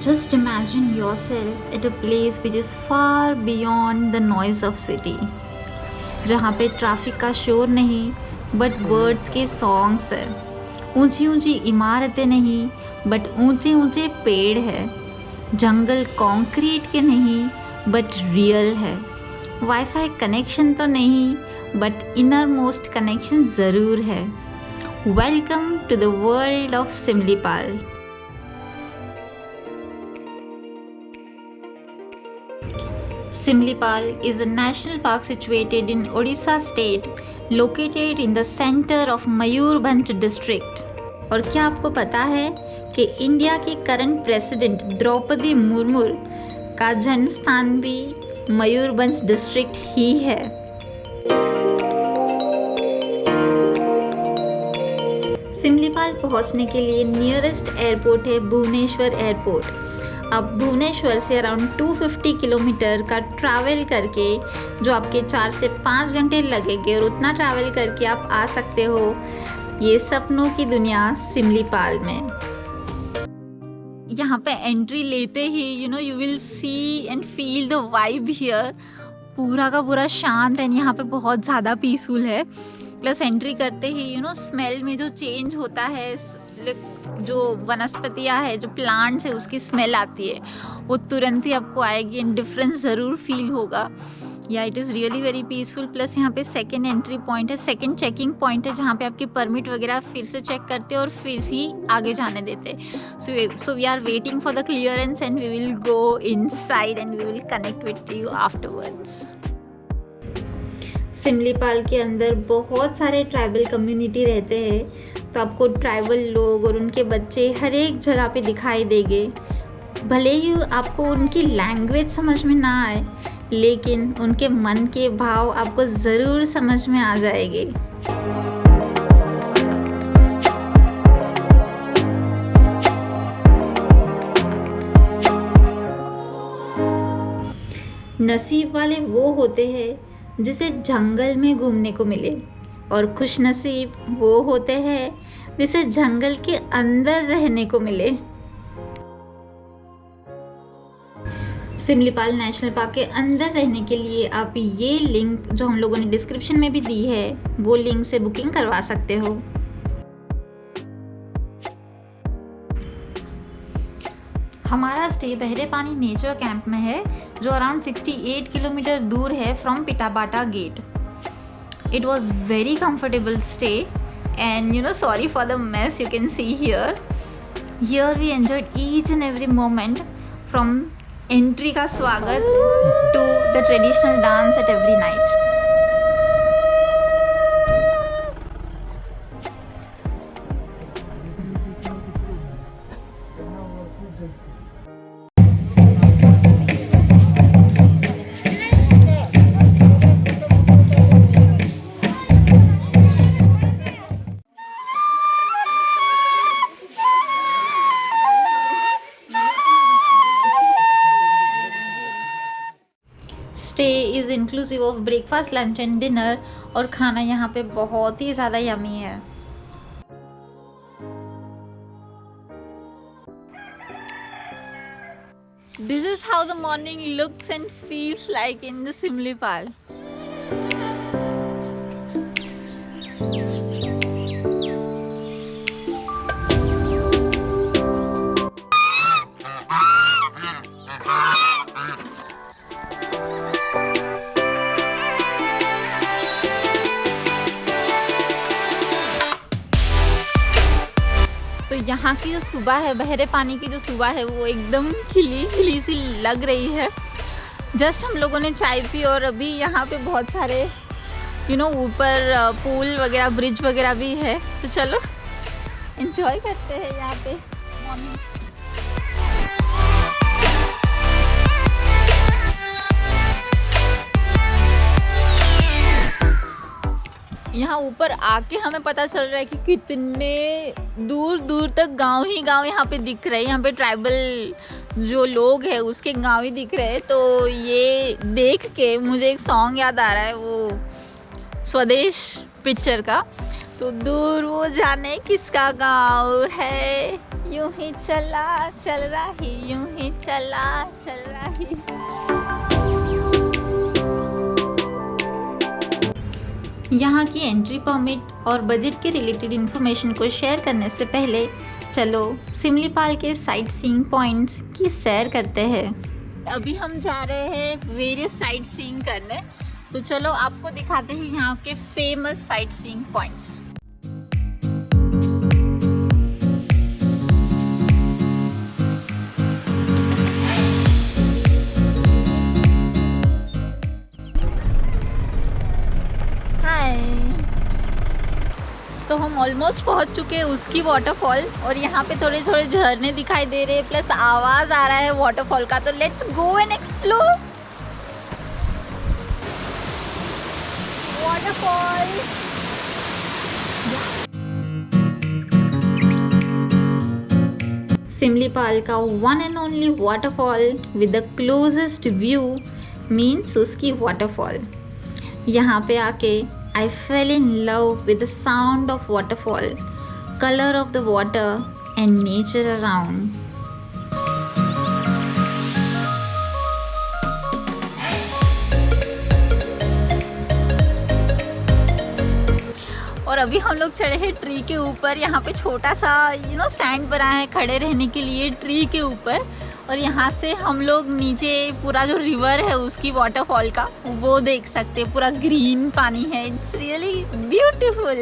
Just imagine yourself at a place which is far beyond the noise of city, जहाँ पे traffic का शोर नहीं बट बर्ड्स के सॉन्ग्स है, ऊंची ऊंची इमारतें नहीं बट ऊंचे ऊंचे पेड़ है, जंगल कंक्रीट के नहीं बट रियल है, वाईफाई कनेक्शन तो नहीं बट इनर मोस्ट कनेक्शन ज़रूर है। Welcome to the world of Simlipal. Simlipal is a national park situated in Odisha state, located in the center of Mayurbhanj district। और क्या आपको पता है कि इंडिया की करंट प्रेसिडेंट द्रौपदी मुर्मू का जन्म स्थान भी मयूरभंज डिस्ट्रिक्ट ही है। सिमलीपाल पहुंचने के लिए नियरेस्ट एयरपोर्ट है भुवनेश्वर एयरपोर्ट। अब भुवनेश्वर से अराउंड 250 किलोमीटर का ट्रैवल करके जो आपके 4 से 5 घंटे लगेंगे और उतना ट्रैवल करके आप आ सकते हो ये सपनों की दुनिया सिमलीपाल में। यहाँ पे एंट्री लेते ही you will see and feel the vibe here. पूरा का पूरा शांत है, यहाँ पे बहुत ज़्यादा पीसफुल है। प्लस एंट्री करते ही स्मेल में जो चेंज होता है, जो वनस्पतियाँ है, जो प्लांट्स है, उसकी स्मेल आती है, वो तुरंत ही आपको आएगी एंड डिफरेंस ज़रूर फील होगा। या it is really very peaceful. Plus यहाँ पे सेकंड एंट्री पॉइंट है, सेकंड चेकिंग पॉइंट है, जहाँ पे आपके परमिट वगैरह फिर से चेक करते हैं और फिर ही आगे जाने देते। So we are waiting for the clearance and we will go inside and we will connect with you afterwards. Simlipal के अंदर बहुत सारे ट्राइबल कम्युनिटी रहते हैं, तो आपको ट्राइबल लोग और उनके बच्चे हर एक जगह पे दिखाई देंगे। भले ही आपको उनकी लैंग्वेज समझ में ना आए, लेकिन उनके मन के भाव आपको ज़रूर समझ में आ जाएंगे। नसीब वाले वो होते हैं जिसे जंगल में घूमने को मिले, और खुशनसीब वो होते हैं जिसे जंगल के अंदर रहने को मिले। सिमलीपाल नेशनल पार्क के अंदर रहने के लिए आप ये लिंक जो हम लोगों ने डिस्क्रिप्शन में भी दी है, वो लिंक से बुकिंग करवा सकते हो। हमारा स्टे बहरे पानी नेचर कैंप में है, जो अराउंड 68 किलोमीटर दूर है from Pithabata gate. It was very comfortable stay and sorry for the mess you can see here. Here we enjoyed each and every moment from entry का स्वागत to the traditional dance at every night. Stay is inclusive of breakfast, lunch and dinner, और खाना यहाँ पे बहुत ही ज़्यादा yummy है। This is how the morning looks and feels like in the Simlipal. तो यहाँ की जो सुबह है, बहरे पानी की जो सुबह है, वो एकदम खिली खिली सी लग रही है। जस्ट हम लोगों ने चाय पी और अभी यहाँ पे बहुत सारे ऊपर पूल वगैरह, ब्रिज वगैरह भी है। तो चलो एंजॉय करते हैं यहाँ पे मॉर्निंग। यहाँ ऊपर आके हमें पता चल रहा है कि कितने दूर दूर तक गांव ही गांव यहाँ पे दिख रहे हैं। यहाँ पे ट्राइबल जो लोग हैं उसके गांव ही दिख रहे हैं। तो ये देख के मुझे एक सॉन्ग याद आ रहा है, वो स्वदेश पिक्चर का। तो दूर वो जाने किसका गांव है, यूं ही चला चल रही, यूं ही चला चल रही। यहाँ की एंट्री परमिट और बजट के रिलेटेड इन्फॉर्मेशन को शेयर करने से पहले चलो सिमलीपाल के साइट सीइंग पॉइंट्स की सैर करते हैं। अभी हम जा रहे हैं वेरियस साइट सीइंग करने, तो चलो आपको दिखाते हैं यहाँ के फेमस साइट सीइंग पॉइंट्स। तो हम ऑलमोस्ट पहुंच चुके हैं उसकी वाटरफॉल, और यहाँ पे थोड़े थोड़े झरने दिखाई दे रहे हैं प्लस आवाज आ रहा है वाटरफॉल का। तो let's go and explore waterfall. Similipal का one and only waterfall with the closest view means उसकी वाटरफॉल। यहाँ पे आके I fell in love with the sound of waterfall, color of the water and nature around. और अभी हम लोग चढ़े हैं ट्री के ऊपर। यहाँ पे छोटा सा स्टैंड बना है खड़े रहने के लिए ट्री के ऊपर, और यहाँ से हम लोग नीचे पूरा जो रिवर है उसकी वाटरफॉल का वो देख सकते हैं। पूरा ग्रीन पानी है, इट्स रियली ब्यूटीफुल।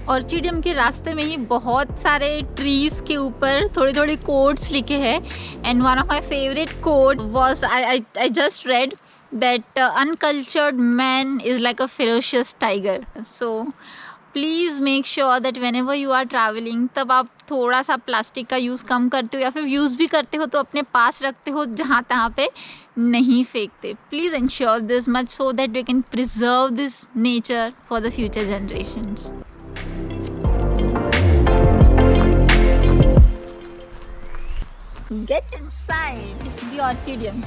ऑर्चिडियम के रास्ते में ही बहुत सारे ट्रीज के ऊपर थोड़े थोड़े कोट्स लिखे हैं, and one of my favourite coat was I just red that uncultured man is like a ferocious tiger. So please make sure that whenever you are traveling तब आप थोड़ा सा प्लास्टिक का यूज़ कम करते हो, या फिर यूज़ भी करते हो तो अपने पास रखते हो, जहाँ तहाँ पे नहीं फेंकते। Please ensure this much so that we can preserve this nature for the future generations. Get inside the Orchidium.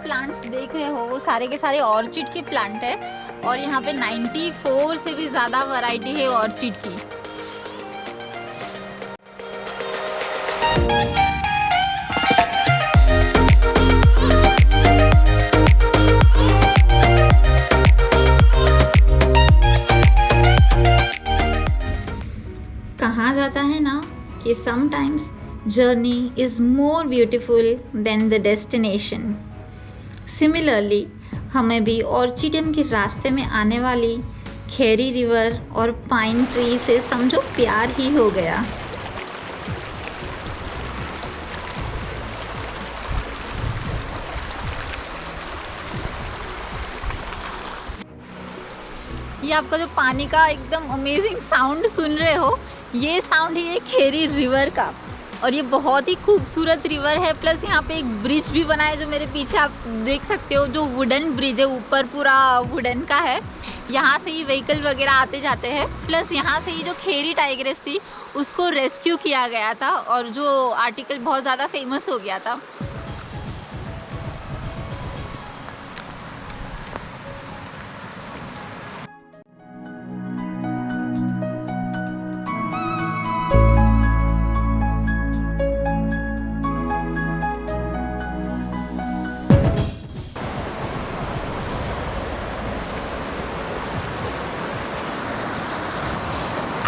Plants देख रहे हो वो सारे के सारे ऑर्चिड के प्लांट है, और यहाँ पे 94 से भी ज़्यादा वैरायटी है ऑर्चिड की। कहा जाता है ना कि sometimes journey is more beautiful then the destination. Similarly हमें भी ऑर्चिडियम के रास्ते में आने वाली खेरी रिवर और पाइन ट्री से समझो प्यार ही हो गया। ये आपका जो पानी का एकदम अमेजिंग साउंड सुन रहे हो, ये साउंड है खेरी रिवर का, और ये बहुत ही खूबसूरत रिवर है। प्लस यहाँ पे एक ब्रिज भी बना है जो मेरे पीछे आप देख सकते हो, जो वुडन ब्रिज है, ऊपर पूरा वुडन का है। यहाँ से ही व्हीकल वगैरह आते जाते हैं। प्लस यहाँ से ही जो खेरी टाइग्रेस थी उसको रेस्क्यू किया गया था, और जो आर्टिकल बहुत ज़्यादा फेमस हो गया था।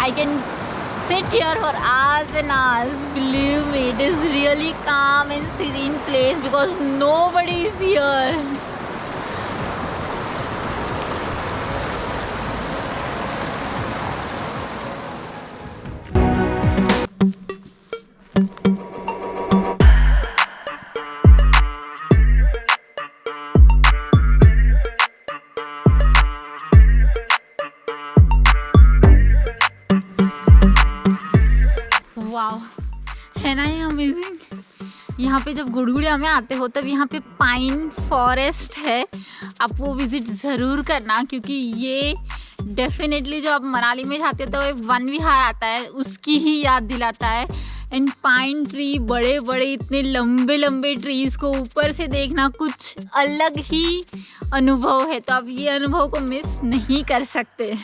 I can sit here for hours and hours. Believe me, it is really calm and serene place because nobody is here. यहाँ पे जब गुड़गुड़िया में आते हो तब यहाँ पे पाइन फॉरेस्ट है, आप वो विज़िट ज़रूर करना, क्योंकि ये डेफिनेटली जो आप मनाली में जाते हो तो एक वन विहार आता है उसकी ही याद दिलाता है। एंड पाइन ट्री, बड़े बड़े इतने लंबे लंबे ट्रीज़ को ऊपर से देखना कुछ अलग ही अनुभव है, तो आप ये अनुभव को मिस नहीं कर सकते।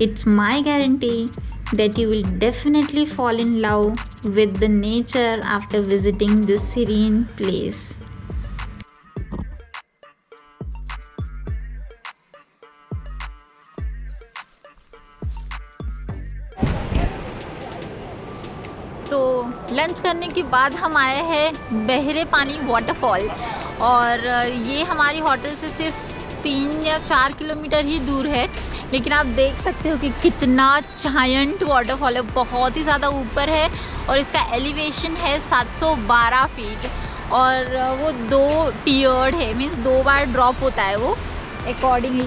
It's my guarantee that you will definitely fall in love with the nature after visiting this serene place. तो लंच करने के बाद हम आए हैं बहरे पानी वाटरफॉल, और ये हमारी होटल से सिर्फ 3 या 4 किलोमीटर ही दूर है, लेकिन आप देख सकते हो कि कितना जायंट वाटरफॉल है, बहुत ही ज़्यादा ऊपर है और इसका एलिवेशन है 712 फीट, और वो 2 टियर्ड है, मीन्स 2 बार ड्रॉप होता है वो अकॉर्डिंग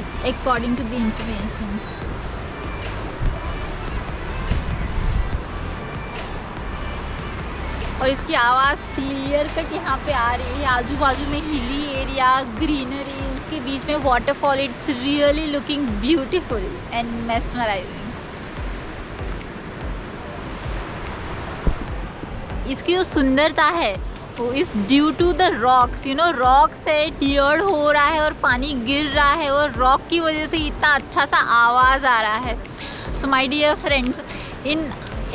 टू द इंफॉर्मेशन। और इसकी आवाज़ क्लियर कट यहाँ पे आ रही है, आजू बाजू में हिली एरिया, ग्रीनरी, उसके बीच में waterfall. It's really looking beautiful and mesmerising. इसकी जो सुंदरता है वो is due to the rocks, you know, rocks है, टियर्ड हो रहा है और पानी गिर रहा है, और रॉक की वजह से इतना अच्छा सा आवाज़ आ रहा है। So my dear friends,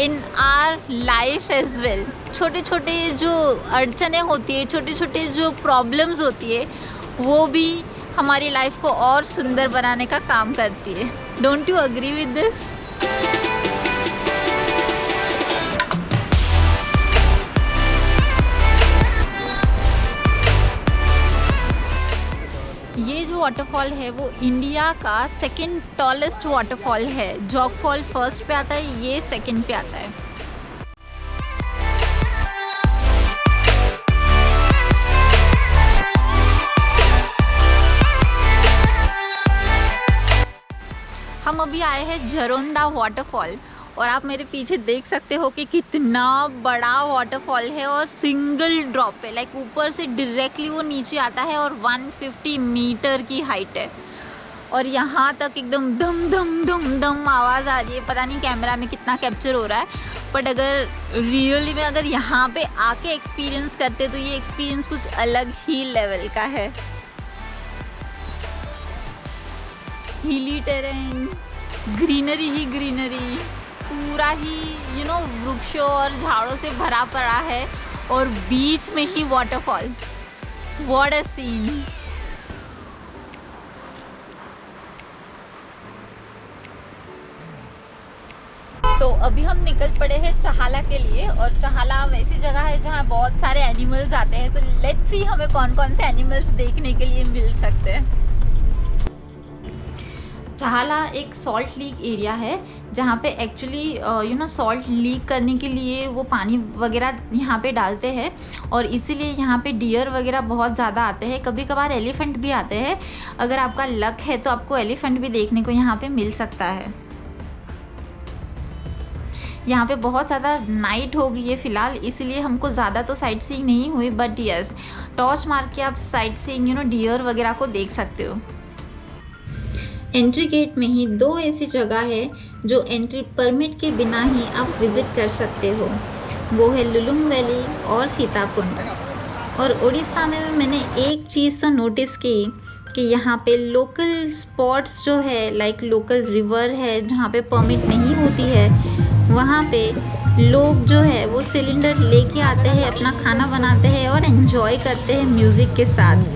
in our life as well, छोटे छोटे जो अड़चने होती है, छोटे छोटे जो प्रॉब्लम्स होती है, वो भी हमारी लाइफ को और सुंदर बनाने का काम करती है। Don't you agree with this? ये जो वाटरफॉल है वो इंडिया का 2nd टॉलेस्ट वाटरफॉल है। जॉग फॉल फर्स्ट पे आता है, ये 2nd पे आता है। हम अभी आए हैं जरोंदा वाटरफॉल, और आप मेरे पीछे देख सकते हो कि कितना बड़ा वाटरफॉल है और सिंगल ड्रॉप है, लाइक ऊपर से डायरेक्टली वो नीचे आता है और 150 मीटर की हाइट है, और यहाँ तक एकदम दम दम दम दम आवाज़ आ रही है। पता नहीं कैमरा में कितना कैप्चर हो रहा है, बट अगर रियली में अगर यहाँ पे आके एक्सपीरियंस करते तो ये एक्सपीरियंस कुछ अलग ही लेवल का है। हिली टेरेन, ग्रीनरी ही ग्रीनरी, पूरा ही यू नो वृक्षों और झाड़ों से भरा पड़ा है, और बीच में ही वाटरफॉल। What a scene! तो अभी हम निकल पड़े हैं चहाला के लिए, और चहाला वैसी जगह है जहाँ बहुत सारे एनिमल्स आते हैं, तो लेट्स सी हमें कौन कौन से एनिमल्स देखने के लिए मिल सकते हैं। चहाला एक सॉल्ट लीक एरिया है जहाँ पे actually you know salt leak करने के लिए वो पानी वगैरह यहाँ पे डालते हैं, और इसीलिए यहाँ पे डियर वगैरह बहुत ज़्यादा आते हैं। कभी कभार एलिफेंट भी आते हैं, अगर आपका लक है तो आपको एलिफेंट भी देखने को यहाँ पे मिल सकता है। यहाँ पे बहुत ज़्यादा नाइट हो गई है फ़िलहाल, इसलिए हमको ज़्यादा तो साइट सीइंग नहीं हुई, बट यस, टॉर्च मार के आप sightseeing you know deer वगैरह को देख सकते हो। एंट्री गेट में ही 2 ऐसी जगह है जो एंट्री परमिट के बिना ही आप विज़िट कर सकते हो, वो है लुलुंग वैली और सीताकुंड। और उड़ीसा में मैंने एक चीज़ तो नोटिस की कि यहाँ पे लोकल स्पॉट्स जो है, लाइक लोकल रिवर है जहाँ पे परमिट नहीं होती है, वहाँ पे लोग जो है वो सिलेंडर लेके आते हैं, अपना खाना बनाते हैं और एंजॉय करते हैं म्यूज़िक के साथ।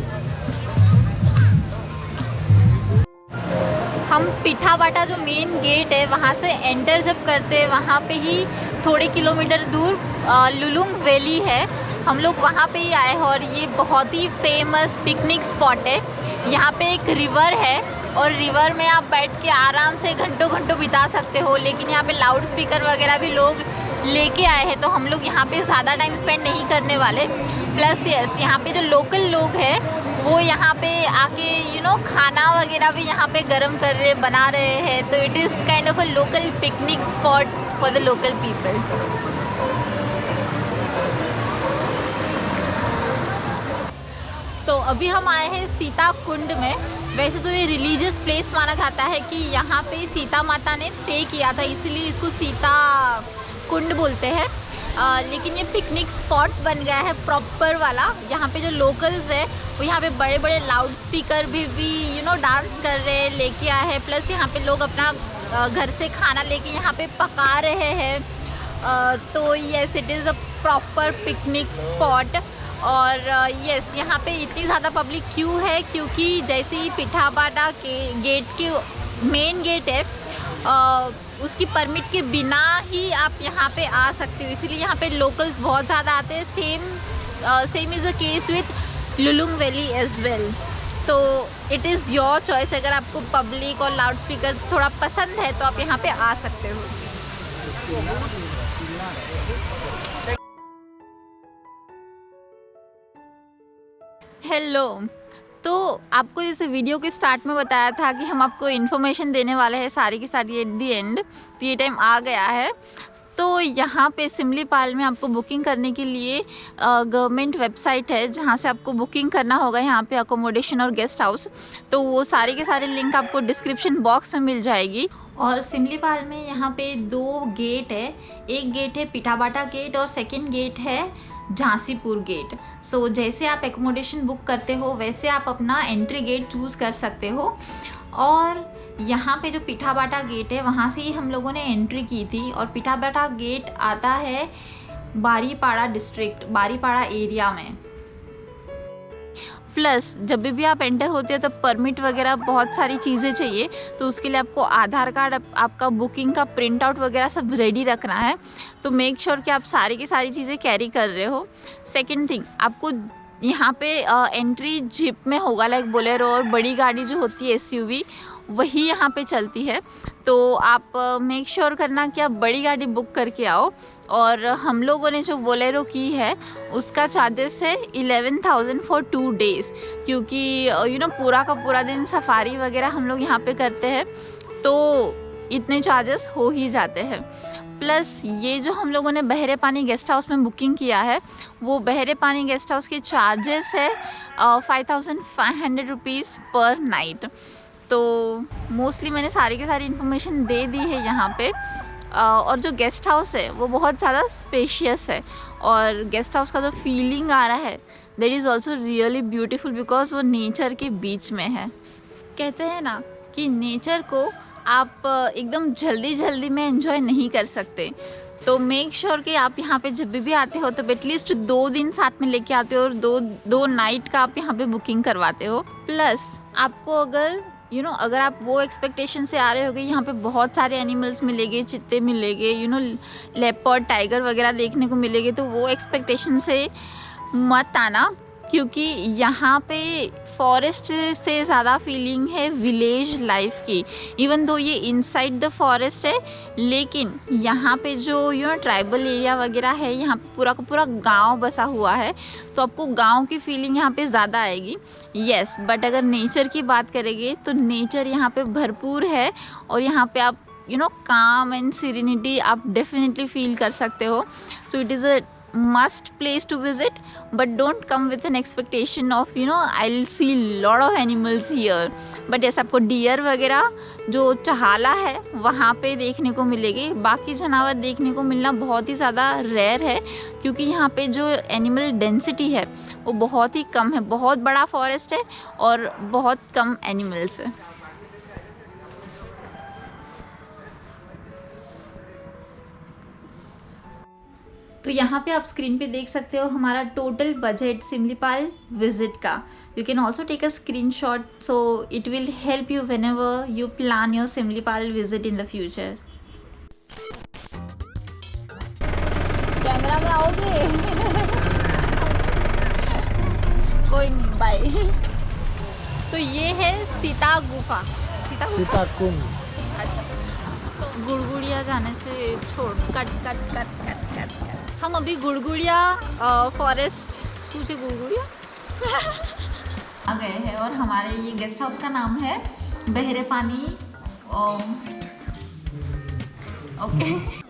हम पिठाबाटा जो मेन गेट है वहाँ से एंटर जब करते हैं, वहाँ पे ही थोड़े किलोमीटर दूर लुलुंग वैली है, हम लोग वहाँ पे ही आए हैं, और ये बहुत ही फेमस पिकनिक स्पॉट है। यहाँ पे एक रिवर है, और रिवर में आप बैठ के आराम से घंटों घंटों बिता सकते हो, लेकिन यहाँ पे लाउड स्पीकर वगैरह भी लोग लेके आए हैं, तो हम लोग यहाँ पे ज़्यादा टाइम स्पेंड नहीं करने वाले। प्लस यस, यहाँ पे जो लोकल लोग हैं वो यहाँ पे आके खाना वगैरह भी यहाँ पे गर्म कर रहे बना रहे हैं। तो it is kind of a local picnic spot for the local people. तो अभी हम आए हैं सीता कुंड में। वैसे तो ये रिलीजियस प्लेस माना जाता है कि यहाँ पे सीता माता ने स्टे किया था, इसीलिए इसको सीता कुंड बोलते हैं। लेकिन ये पिकनिक स्पॉट बन गया है प्रॉपर वाला। यहाँ पे जो लोकल्स है वो यहाँ पे बड़े बड़े लाउड स्पीकर भी डांस कर रहे हैं, लेके आए हैं। प्लस यहाँ पे लोग अपना घर से खाना लेके यहाँ पे पका रहे हैं। तो yes, it is a proper picnic spot. और यस, यहाँ पे इतनी ज़्यादा पब्लिक क्यों है, क्योंकि जैसे ही पिठाबाटा के गेट के मेन गेट है, उसकी परमिट के बिना ही आप यहाँ पे आ सकते हो, इसीलिए यहाँ पे लोकल्स बहुत ज़्यादा आते हैं। Same is a case with Lulung valley as well. तो इट इज़ योर चॉइस, अगर आपको पब्लिक और लाउड स्पीकर थोड़ा पसंद है तो आप यहाँ पे आ सकते हो। हेलो, तो आपको जैसे वीडियो के स्टार्ट में बताया था कि हम आपको इन्फॉर्मेशन देने वाले हैं सारी की सारी एट दी एंड, तो ये टाइम आ गया है। तो यहाँ पे सिमलीपाल में आपको बुकिंग करने के लिए गवर्नमेंट वेबसाइट है जहाँ से आपको बुकिंग करना होगा, यहाँ पे अकोमोडेशन और गेस्ट हाउस। तो वो सारे के सारे लिंक आपको डिस्क्रिप्शन बॉक्स में मिल जाएगी। और सिमलीपाल में यहाँ पे 2 गेट है, एक गेट है पिठाबाटा गेट और सेकेंड गेट है झांसीपुर गेट। सो जैसे आप एकोमोडेशन बुक करते हो वैसे आप अपना एंट्री गेट चूज़ कर सकते हो। और यहाँ पे जो पिठाबाटा गेट है वहाँ से ही हम लोगों ने एंट्री की थी। और पिठाबाटा गेट आता है बारीपाड़ा डिस्ट्रिक्ट, बारीपाड़ा एरिया में। प्लस जब भी आप एंटर होते हैं तब परमिट वगैरह बहुत सारी चीज़ें चाहिए, तो उसके लिए आपको आधार कार्ड, आपका बुकिंग का प्रिंट आउट वगैरह सब रेडी रखना है। तो मेक श्योर कि आप सारी की सारी चीज़ें कैरी कर रहे हो। सेकंड थिंग, आपको यहाँ पे एंट्री जीप में होगा, लाइक बोलेरो और बड़ी गाड़ी जो होती है SUV वही यहाँ पे चलती है। तो आप मेक श्योर करना कि आप बड़ी गाड़ी बुक करके आओ। और हम लोगों ने जो बोलेरो की है उसका चार्जेस है 11,000 फॉर 2 days, क्योंकि पूरा का पूरा दिन सफारी वगैरह हम लोग यहाँ पे करते हैं, तो इतने चार्जेस हो ही जाते हैं। प्लस ये जो हम लोगों ने बहरे पानी गेस्ट हाउस में बुकिंग किया है, वो बहरे पानी गेस्ट हाउस के चार्जेस है 5,500 रुपीज़ पर नाइट। तो मोस्टली मैंने सारी की सारी इन्फॉर्मेशन दे दी है यहाँ पे। और जो गेस्ट हाउस है वो बहुत ज़्यादा स्पेशियस है, और गेस्ट हाउस का जो फीलिंग आ रहा है that is also really beautiful, because वो नेचर के बीच में है। कहते हैं ना कि नेचर को आप एकदम जल्दी में एंजॉय नहीं कर सकते। तो मेक श्योर कि आप यहाँ पे जब भी आते हो तो एटलीस्ट 2 दिन साथ में लेके आते हो और दो नाइट का आप यहाँ पे बुकिंग करवाते हो। प्लस आपको अगर आप वो एक्सपेक्टेशन से आ रहे होगे यहाँ पे बहुत सारे एनिमल्स मिलेंगे, चित्ते मिलेंगे, लेपर्ड, टाइगर वगैरह देखने को मिलेंगे, तो वो एक्सपेक्टेशन से मत आना, क्योंकि यहाँ पे फॉरेस्ट से ज़्यादा फीलिंग है विलेज लाइफ की। इवन दो ये इनसाइड द फॉरेस्ट है, लेकिन यहाँ पे जो ट्राइबल एरिया वगैरह है, यहाँ पे पूरा का पूरा गांव बसा हुआ है, तो आपको गांव की फीलिंग यहाँ पे ज़्यादा आएगी। यस, बट अगर नेचर की बात करेंगे तो नेचर यहाँ पे भरपूर है, और यहाँ पे आप काम एंड सीरेनिटी आप डेफिनेटली फील कर सकते हो। So it is a must place to visit, but don't come with an expectation of I'll see lot of animals here. but yes, आपको डियर वगैरह जो चहाला है वहाँ पे देखने को मिलेगी। बाकी जानवर देखने को मिलना बहुत ही ज़्यादा रेयर है, क्योंकि यहाँ पे जो एनिमल डेंसिटी है वो बहुत ही कम है। बहुत बड़ा फॉरेस्ट है और बहुत कम एनिमल्स है। तो यहाँ पे आप स्क्रीन पे देख सकते हो हमारा टोटल बजट सिमलीपाल विजिट का। You can also take a screenshot, so it will help you whenever you plan your Simlipal visit in the future. Camera में आओगे? कोई नहीं, बाय। तो ये है सीता गुफा, सीता कुंड। अच्छा, गुड़गुड़िया जाने से छोड़ कट। हम अभी गुड़गुड़िया फॉरेस्ट सूचे गुड़गुड़िया आ गए हैं और हमारे ये गेस्ट हाउस का नाम है बहरे पानी। ओके